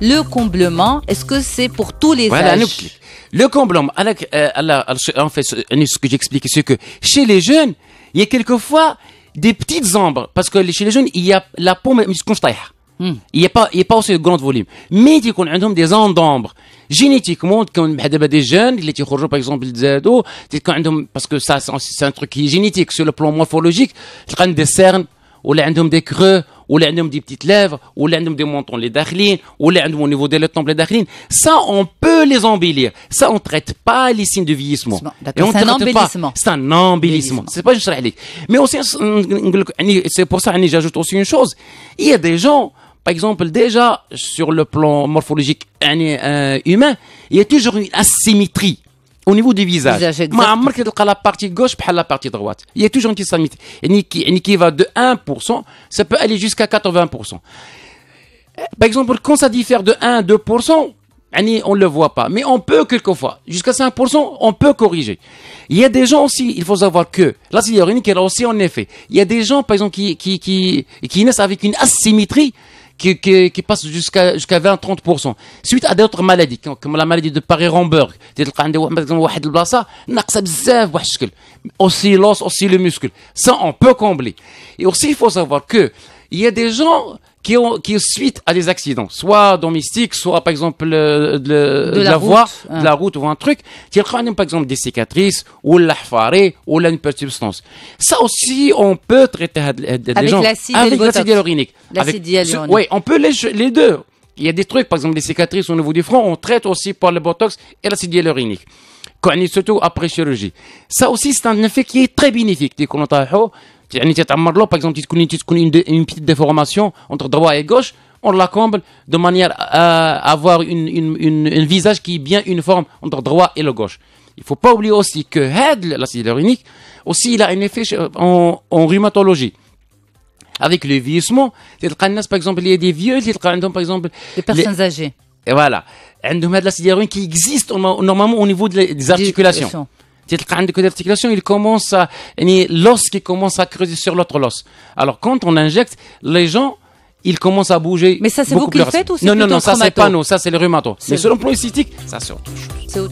le comblement, est-ce que c'est pour tous les âges? Le comblement, en fait, ce que j'explique, c'est que chez les jeunes, il y a quelquefois des petites ombres, parce que chez les jeunes, il y a la peau, mais il n'y a pas aussi de grand volume. Mais il y a des ondes d'ombre. Génétiquement, quand des jeunes, qui par exemple, parce que ça, c'est un truc qui est génétique, sur le plan morphologique, ils ont des cernes, ou ils ont des creux, ou ils ont des petites lèvres, ou ils ont des mentons les dachlines, ou ils ont au niveau des tempes les dachlines. Ça, on peut les embellir. Ça, on ne traite pas les signes de vieillissement. C'est un embellissement. C'est un embellissement. C'est pas juste réalité. Mais aussi, c'est pour ça que j'ajoute aussi une chose. Il y a des gens, par exemple, déjà, sur le plan morphologique humain, il y a toujours une asymétrie au niveau du visage. La partie gauche et la partie droite. Il y a toujours une asymétrie. Qui va de 1%, ça peut aller jusqu'à 80%. Par exemple, quand ça diffère de 1 à 2%, on ne le voit pas. Mais on peut quelquefois, jusqu'à 5%, on peut corriger. Il y a des gens aussi, il faut savoir que l'acide hyaluronique est aussi en effet. Il y a des gens, par exemple, qui naissent avec une asymétrie qui passe jusqu'à 20-30%. Suite à d'autres maladies, comme la maladie de Paré-Romberg. Aussi l'os, aussi le muscle. Ça, on peut combler. Et aussi, il faut savoir que il y a des gens qui suite à des accidents, soit domestiques, soit par exemple de la voie, de la route ou un truc, qui ont par exemple des cicatrices, ou l'ahfaré, ou une persistance. Ça aussi, on peut traiter des gens avec l'acide hyaluronique. L'acide hyaluronique. Oui, on peut les deux. Il y a des trucs, par exemple des cicatrices au niveau du front, on traite aussi par le botox et l'acide hyaluronique. Surtout après chirurgie. Ça aussi, c'est un effet qui est très bénéfique. Par exemple, une petite déformation entre droit et gauche, on la comble de manière à avoir un visage qui est bien uniforme entre droit et le gauche. Il ne faut pas oublier aussi que l'acide hyaluronique, aussi, il a un effet en rhumatologie. Avec le vieillissement, par exemple, il y a des vieux, par exemple, des personnes âgées. Et voilà. Il y a de l'acide hyaluronique qui existe normalement au niveau des articulations. Il commence à, l'os qui commence à creuser sur l'autre os. Alors, quand on injecte, les gens, ils commencent à bouger. Mais ça, c'est vous qui le faites ou c'est non, ça, c'est pas nous. Ça, c'est le rhumato. Mais sur le plan esthétique, ça, c'est autre chose.